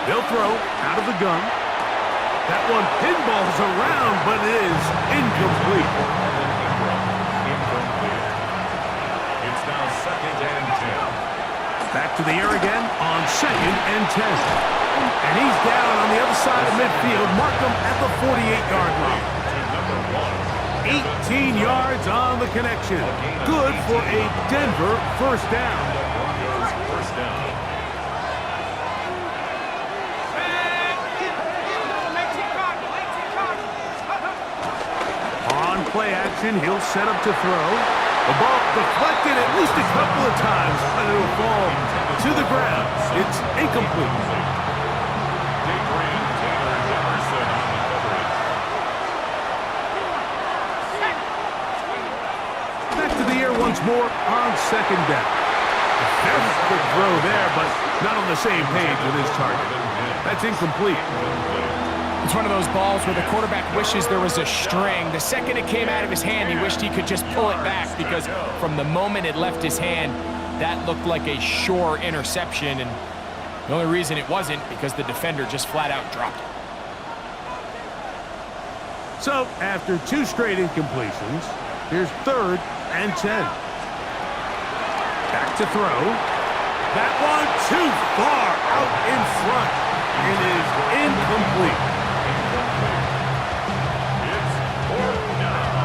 They'll throw out of the gun. That one pinballs around, but it is incomplete. It's now 2nd and 10. Back to the air again on 2nd and 10. And he's down on the other side of midfield. Mark him at the 48-yard line. 18 yards on the connection. Good for a Denver first down. On play action, he'll set up to throw. The ball deflected at least a couple of times, but it'll fall to the ground. It's incomplete. Once more on 2nd down. Very good throw there, but not on the same page with his target. That's incomplete. It's one of those balls where the quarterback wishes there was a string. The second it came out of his hand, he wished he could just pull it back because from the moment it left his hand, that looked like a sure interception. And the only reason it wasn't because the defender just flat out dropped it. So after 2 straight incompletions, here's 3rd and 10. Back to throw. That one too far out in front. It is incomplete. It's 4th down.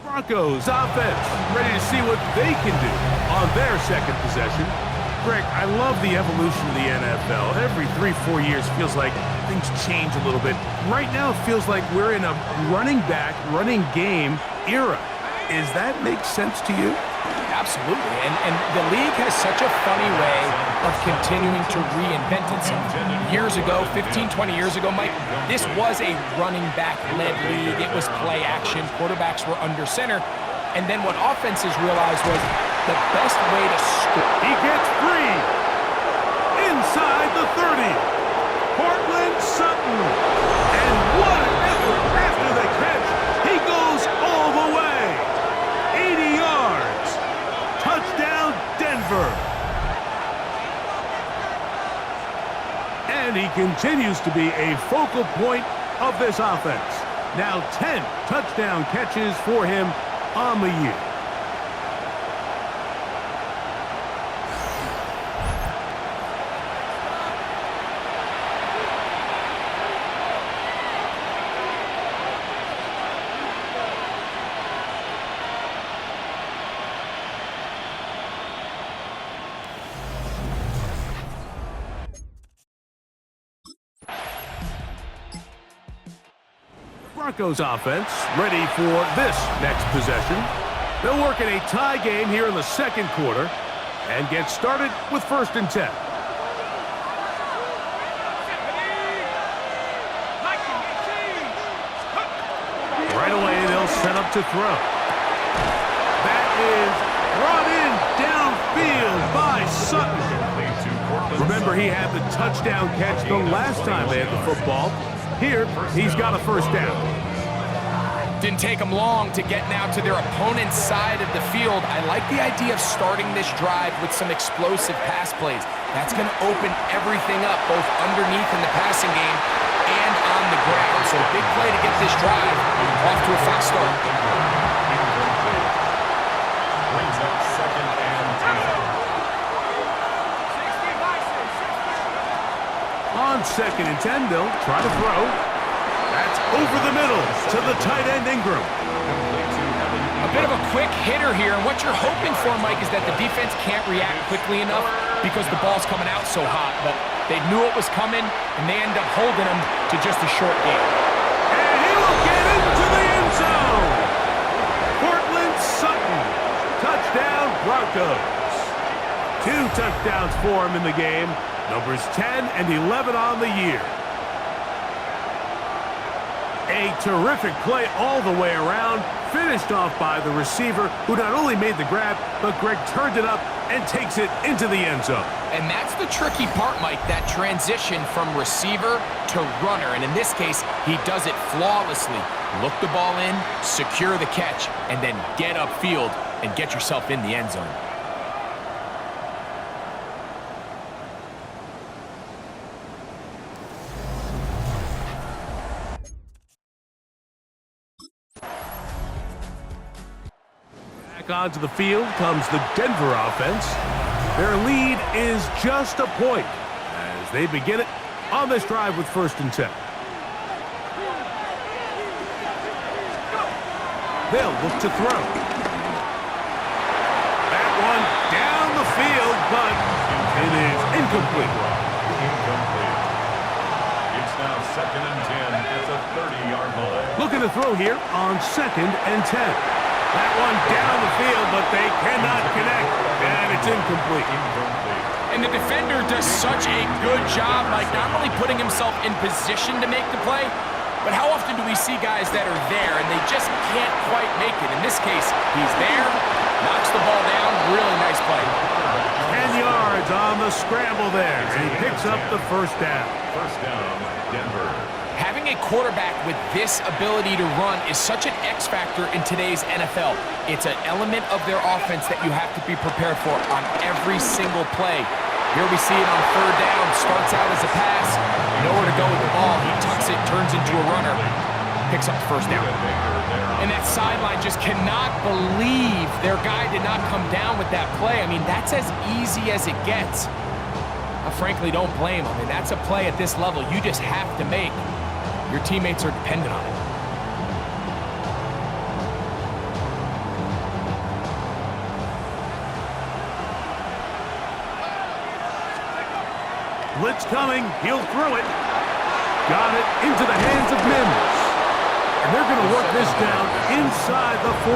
Broncos offense ready to see what they can do on their 2nd possession. Greg, I love the evolution of the NFL. Every 3-4 years feels like things change a little bit. Right now it feels like we're in a running back, running game era. Does that make sense to you? Absolutely, and the league has such a funny way of continuing to reinvent itself. Years ago, 15, 20 years ago, Mike, this was a running back-led league. It was play action. Quarterbacks were under center. And then what offenses realized was the best way to score. He gets free inside the 30. Portland Sutton. And what an effort after the catch. He goes all the way. 80 yards. Touchdown, Denver. And he continues to be a focal point of this offense. Now 10 touchdown catches for him on the year. Broncos offense ready for this next possession. They'll work in a tie game here in the 2nd quarter and get started with 1st and 10. Right away, they'll set up to throw. That is brought in downfield by Sutton. Remember, he had the touchdown catch the last time they had the football. Here, he's got a 1st down. Didn't take them long to get now to their opponent's side of the field. I like the idea of starting this drive with some explosive pass plays. That's going to open everything up, both underneath in the passing game and on the ground. So big play to get this drive off to a fast start. Brings up 2nd and 10. On 2nd and 10, they'll try to throw. That's over the middle to the tight end, Ingram. A bit of a quick hitter here, and what you're hoping for, Mike, is that the defense can't react quickly enough because the ball's coming out so hot. But they knew it was coming, and they end up holding them to just a short game. And he will get into the end zone. Portland Sutton. Touchdown, Broncos. 2 touchdowns for him in the game. Numbers 10 and 11 on the year. A terrific play all the way around, finished off by the receiver, who not only made the grab, but Greg turned it up and takes it into the end zone. And that's the tricky part, Mike, that transition from receiver to runner. And in this case, he does it flawlessly. Look the ball in, secure the catch, and then get upfield and get yourself in the end zone. Back onto the field comes the Denver offense. Their lead is just a point as they begin it on this drive with 1st and 10. They'll look to throw. That one down the field, but it is incomplete. Incomplete. It's now 2nd and 10 at the 30-yard line. Looking to throw here on 2nd and 10. That one down the field, but they cannot connect, and it's incomplete. And the defender does such a good job, like not only putting himself in position to make the play, but how often do we see guys that are there and they just can't quite make it? In this case, he's there, knocks the ball down, really nice play. 10 yards on the scramble there, and he picks up the 1st down. 1st down, Denver. Having a quarterback with this ability to run is such an X factor in today's NFL. It's an element of their offense that you have to be prepared for on every single play. Here we see it on 3rd down. Starts out as a pass. Nowhere to go with the ball. He tucks it, turns into a runner. Picks up the 1st down. And that sideline just cannot believe their guy did not come down with that play. I mean, that's as easy as it gets. I frankly don't blame him. I mean, that's a play at this level you just have to make. Your teammates are dependent on it. Blitz coming. He'll throw it. Got it into the hands of Mims. And they're going to work this down inside the 45.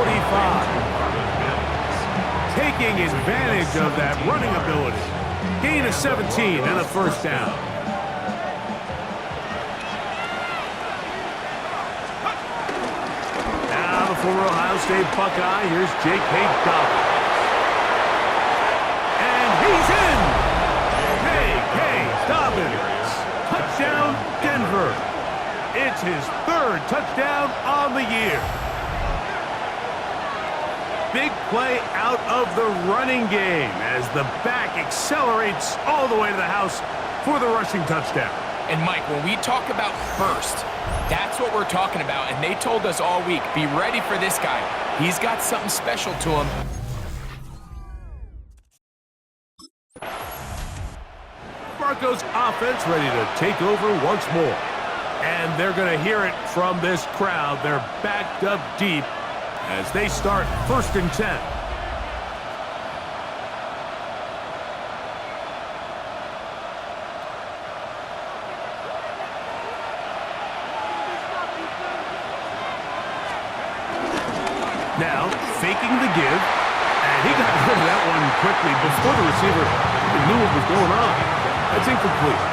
Taking advantage of that running ability. Gain of 17 and a 1st down. Now the former Ohio State Buckeye. Here's J.K. Dobbins. And he's in. Dobbins. Touchdown, Denver. It's his 3rd touchdown on the year. Big play out of the running game as the back accelerates all the way to the house for the rushing touchdown. And Mike, when we talk about burst, that's what we're talking about. And they told us all week, be ready for this guy. He's got something special to him. Broncos offense ready to take over once more. And they're going to hear it from this crowd. They're backed up deep as they start 1st and 10. Now, faking the give. And he got rid of that one quickly before the receiver knew what was going on. That's incomplete.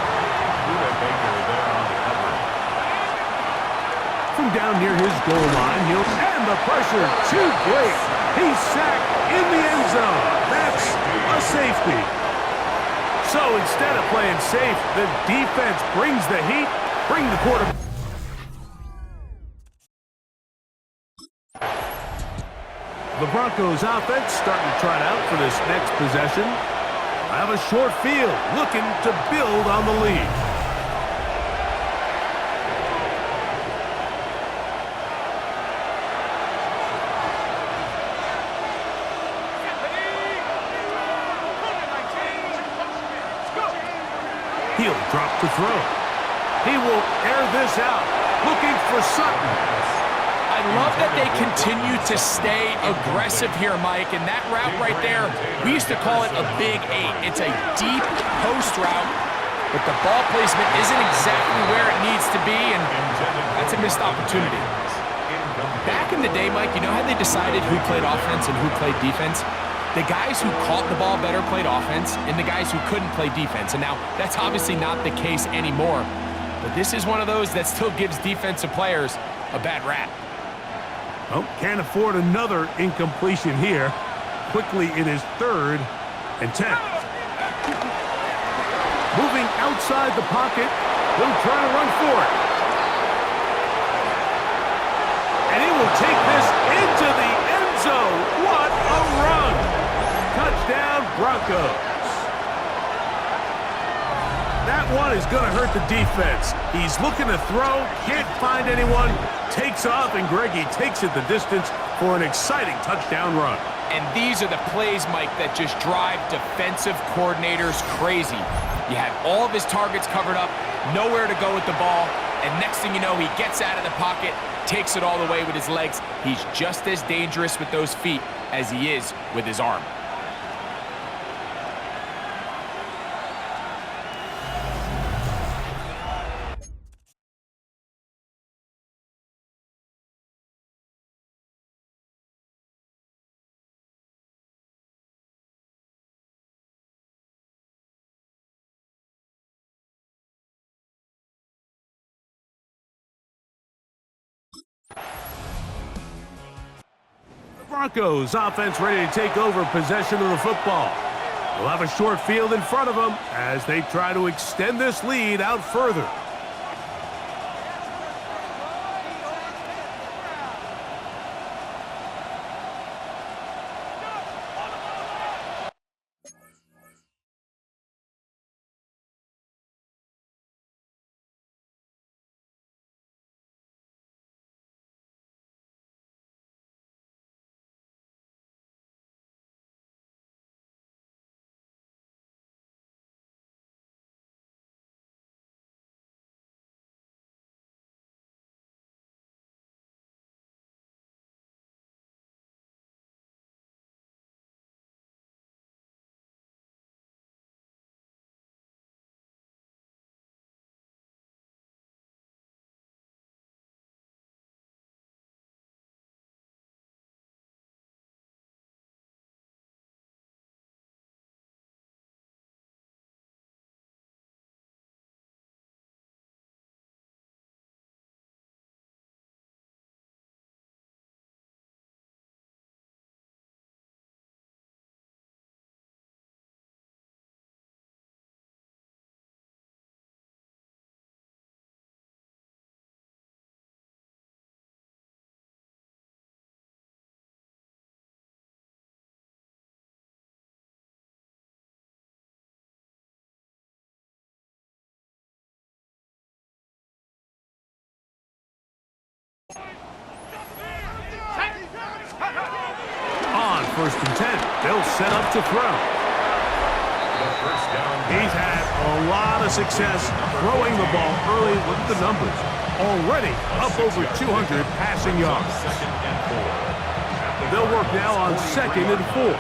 From down near his goal line, and the pressure too great. He's sacked in the end zone. That's a safety. So instead of playing safe, the defense brings the heat, bring the quarterback. The Broncos offense starting to try it out for this next possession. Have a short field, looking to build on the lead. He'll drop to throw. He will air this out, looking for Sutton. I love that they continue to stay aggressive here, Mike, and that route right there, we used to call it a big 8. It's a deep post route, but the ball placement isn't exactly where it needs to be, and that's a missed opportunity. Back in the day, Mike, you know how they decided who played offense and who played defense? The guys who caught the ball better played offense, and the guys who couldn't play defense. And now, that's obviously not the case anymore, but this is one of those that still gives defensive players a bad rap. Oh, can't afford another incompletion here. Quickly in his 3rd and 10. Moving outside the pocket. He'll try to run for it. And he will take this into the end zone. What a run! Touchdown, Broncos. That one is going to hurt the defense. He's looking to throw, can't find anyone, takes off, and Greggy takes it the distance for an exciting touchdown run. And these are the plays, Mike, that just drive defensive coordinators crazy. You have all of his targets covered up, nowhere to go with the ball, and next thing you know, he gets out of the pocket, takes it all the way with his legs. He's just as dangerous with those feet as he is with his arm. Broncos offense ready to take over possession of the football. They'll have a short field in front of them as they try to extend this lead out further. On 1st and 10, they'll set up to throw. He's had a lot of success throwing the ball early. Look at the numbers. Already up over 200 passing yards. They'll work now on 2nd and 4.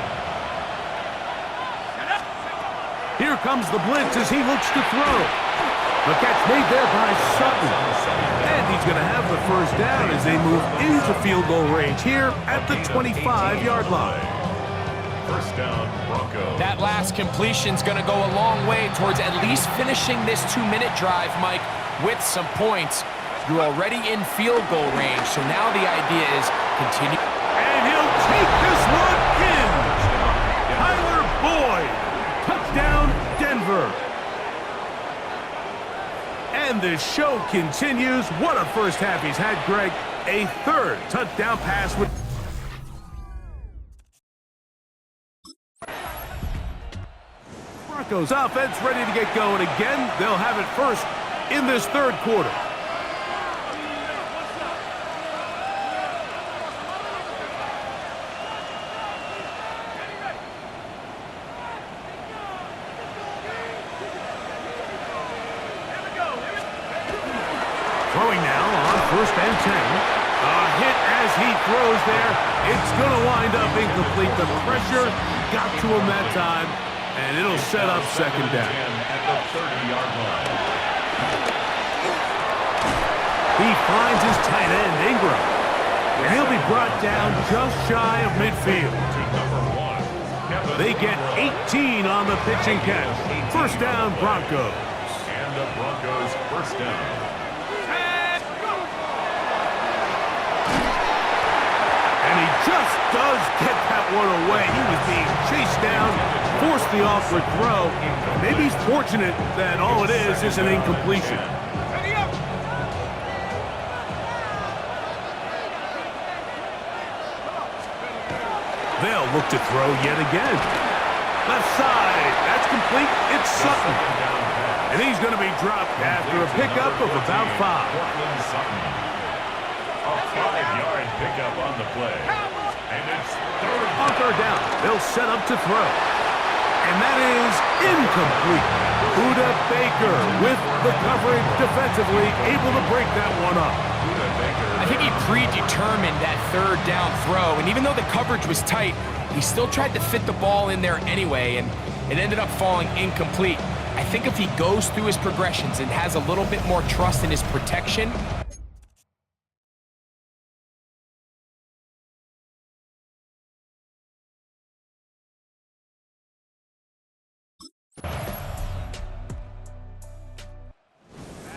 Here comes the blitz as he looks to throw. The catch made there by Sutton. And he's going to have the first down as they move into field goal range here at the 25-yard line. First down, Broncos. That last completion's going to go a long way towards at least finishing this 2-minute drive, Mike, with some points. You're already in field goal range, so now the idea is continue. And he'll take this one in. Tyler Boyd. Touchdown, Denver. And the show continues. What a first half he's had, Greg. A 3rd touchdown pass with... Broncos offense ready to get going again. They'll have it first in this 3rd quarter. Throwing now on 1st and 10. A hit as he throws there. It's going to wind up incomplete. The pressure got to him that time, and it'll set up 2nd down. At the 30-yard line. He finds his tight end, Ingram, and he'll be brought down just shy of midfield. They get 18 on the pitch and catch. First down, Broncos. And the Broncos first down. And he just does get that one away. He was being chased down, force the awkward throw. Maybe he's fortunate that all it is an incompletion. They'll look to throw yet again. Left side, that's complete. It's Sutton. And he's going to be dropped after a pickup of about 5. A 5-yard pickup on the play. And it's on third down. They'll set up to throw. And that is incomplete. Buda Baker with the coverage defensively, able to break that one up. I think he predetermined that third down throw, and even though the coverage was tight, he still tried to fit the ball in there anyway, and it ended up falling incomplete. I think if he goes through his progressions and has a little bit more trust in his protection,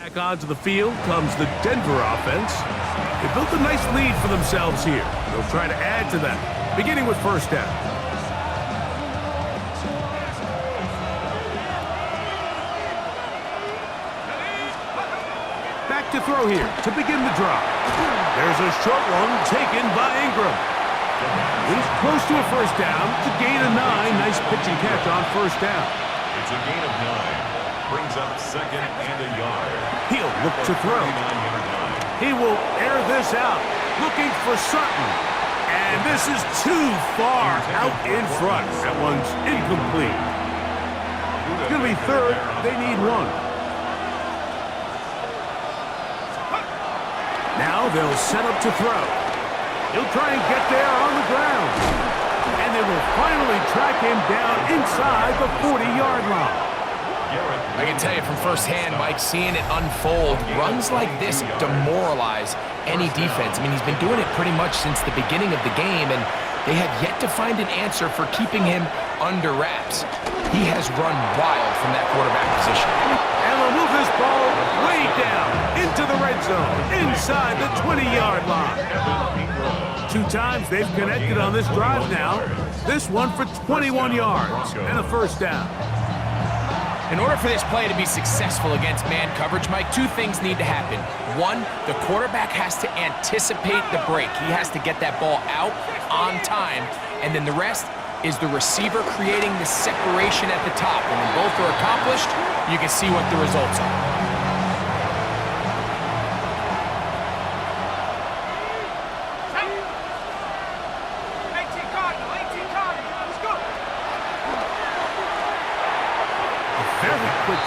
back onto the field comes the Denver offense. They built a nice lead for themselves here. They'll try to add to that, beginning with first down. Back to throw here to begin the drop. There's a short one taken by Ingram. He's close to a first down to gain a 9. Nice pitch and catch on first down. It's a gain of 9. Brings up 2nd and a yard. He'll look to throw. He will air this out, looking for Sutton. And this is too far out in front. That one's incomplete. It's going to be third. They need 1. Now they'll set up to throw. He'll try and get there on the ground. And they will finally track him down inside the 40-yard line. I can tell you from firsthand, Mike, seeing it unfold, runs like this demoralize any defense. I mean, he's been doing it pretty much since the beginning of the game, and they have yet to find an answer for keeping him under wraps. He has run wild from that quarterback position. And they'll move this ball way down into the red zone, inside the 20-yard line. 2 times they've connected on this drive now. This one for 21 yards and a first down. In order for this play to be successful against man coverage, Mike, 2 things need to happen. 1, the quarterback has to anticipate the break. He has to get that ball out on time. And then the rest is the receiver creating the separation at the top. And when both are accomplished, you can see what the results are.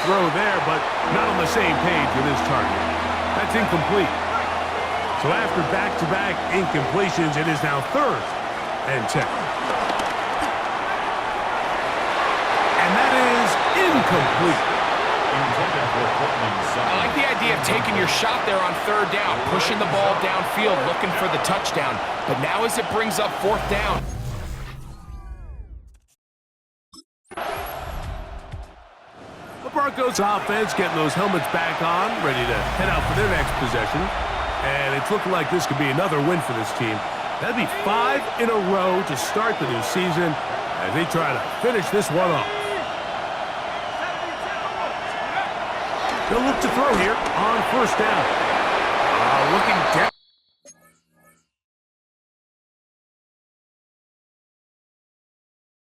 Throw there, but not on the same page with his target. That's incomplete. So after back-to-back incompletions, it is now 3rd and 10. And that is incomplete. I like the idea of taking your shot there on 3rd down, pushing the ball downfield, looking for the touchdown. But now as it brings up 4th down, Broncos offense getting those helmets back on, ready to head out for their next possession. And it's looking like this could be another win for this team. That'd be 5 in a row to start the new season as they try to finish this one off. They'll look to throw here on first down. Looking down.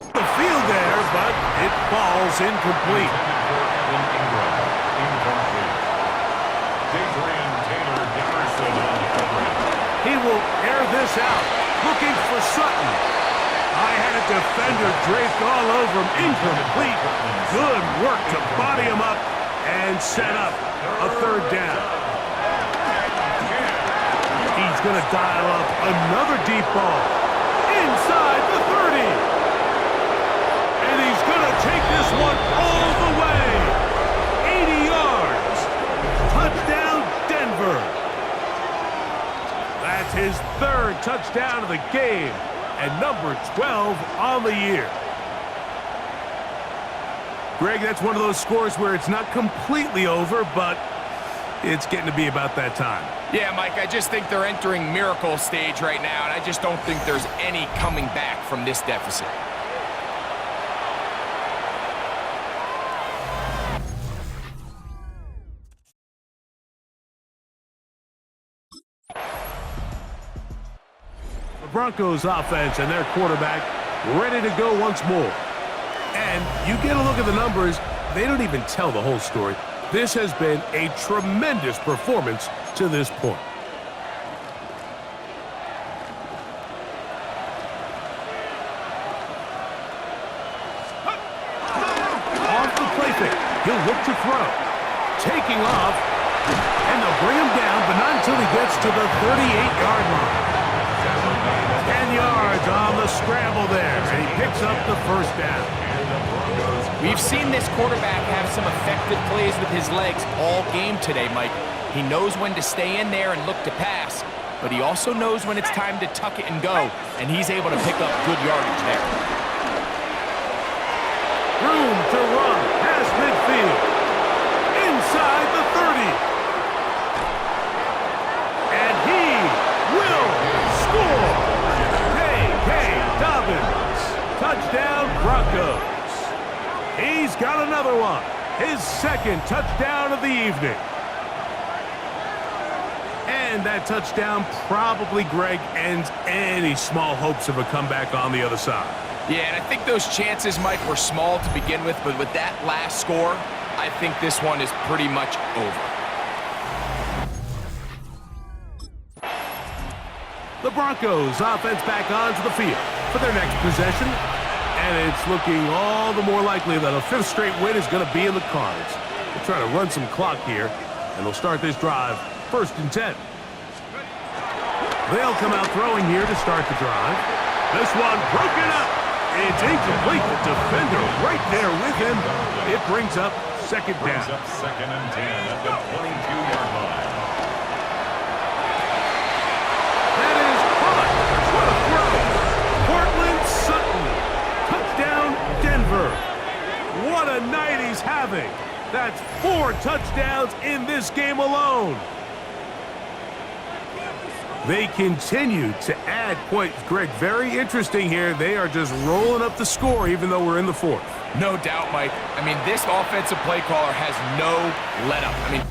The field there, but it falls incomplete. He will air this out, looking for Sutton. I had a defender draped all over him, incomplete. Good work to body him up and set up a 3rd down. He's going to dial up another deep ball inside the 30. And he's going to take this one all the way. 80 yards. Touchdown, Denver. That's his 3rd touchdown of the game and number 12 on the year. Greg, that's one of those scores where it's not completely over, but it's getting to be about that time. Yeah, Mike, I just think they're entering miracle stage right now, and I just don't think there's any coming back from this deficit. Broncos offense and their quarterback ready to go once more. And you get a look at the numbers, they don't even tell the whole story. This has been a tremendous performance to this point. Off the play fake, he'll look to throw. Taking off, and they'll bring him down, but not until he gets to the 38-yard line. 10 yards on the scramble there, and he picks up the first down. We've seen this quarterback have some effective plays with his legs all game today, Mike. He knows when to stay in there and look to pass, but he also knows when it's time to tuck it and go, and he's able to pick up good yardage there. Room to run past midfield. Inside the 30. And he will score. K.K. Dobbins. Touchdown, Broncos. He's got another one. His second touchdown of the evening. And that touchdown probably, Greg, ends any small hopes of a comeback on the other side. Yeah, and I think those chances, Mike, were small to begin with, but with that last score, I think this one is pretty much over. The Broncos offense back onto the field for their next possession. And it's looking all the more likely that a fifth straight win is going to be in the cards. They're trying to run some clock here, and they'll start this drive 1st and 10. They'll come out throwing here to start the drive. This one broken up. It's incomplete. The defender right there with him. It brings up second down. Brings up 2nd and 10 at the 22-yard line. That is caught. What a throw. Portland Sutton. Touchdown, Denver. What a night he's having. That's 4 touchdowns in this game alone. They continue to add points. Greg, very interesting here. They are just rolling up the score even though we're in the 4th. No doubt, Mike. I mean, this offensive play caller has no let-up. I mean,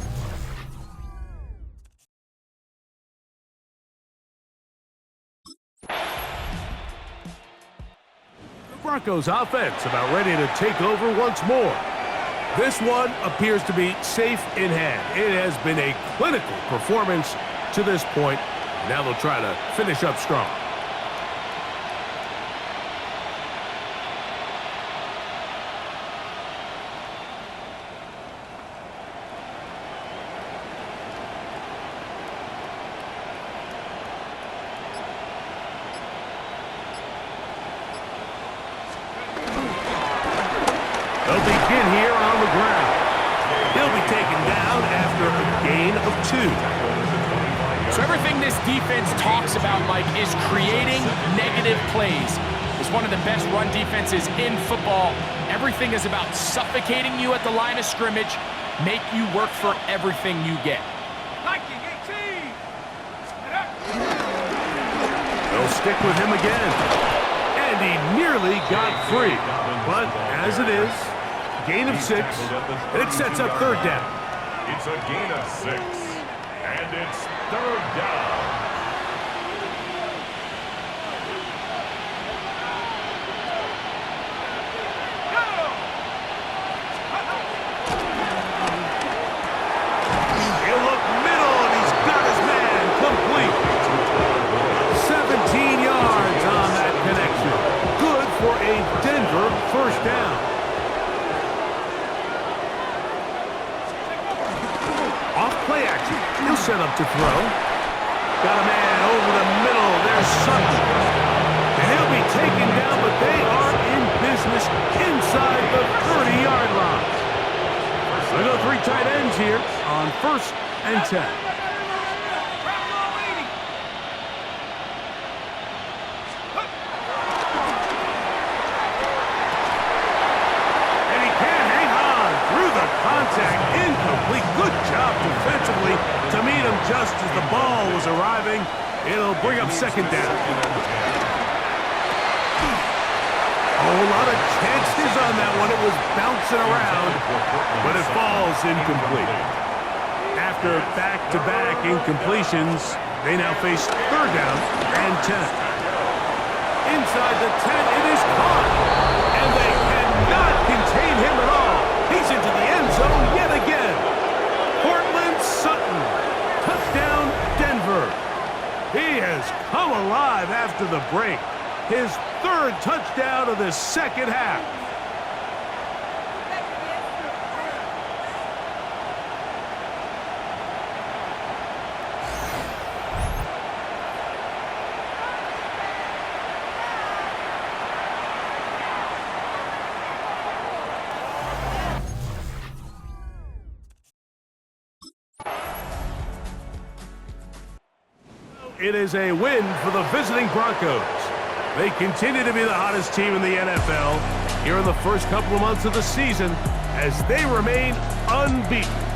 the Broncos offense about ready to take over once more. This one appears to be safe in hand. It has been a clinical performance to this point. Now they'll try to finish up strong. They'll begin here on the ground. He'll be taken down after a gain of 2. So everything this defense talks about, Mike, is creating negative plays. It's one of the best run defenses in football. Everything is about suffocating you at the line of scrimmage, make you work for everything you get. They'll stick with him again. And he nearly got free. But as it is, gain of 6, and it sets up 3rd down. It's a gain of 6, and it's 3rd down. He'll look middle, and he's got his man complete. 17 yards on that connection. Good for a Denver 1st down. Off play action. He'll set up to throw. Got a man over the middle. There's Sutton. And he'll be taken down, but they are in business inside the 30-yard line. So we go 3 tight ends here on 1st and 10. And he can't hang on through the contact. Incomplete. Good job defensively to meet him just as the ball was arriving. It'll bring up 2nd down. A whole lot of chances on that one. It was bouncing around, but it falls incomplete. After back-to-back incompletions, they now face 3rd down and 10. inside the 10. It is caught. And they cannot contain him at all. He's into the end zone yet again. Cortland Sutton. Touchdown, Denver. He has come alive after the break. His third touchdown of the second half. It is a win for the visiting Broncos. They continue to be the hottest team in the NFL here in the first couple of months of the season as they remain unbeaten.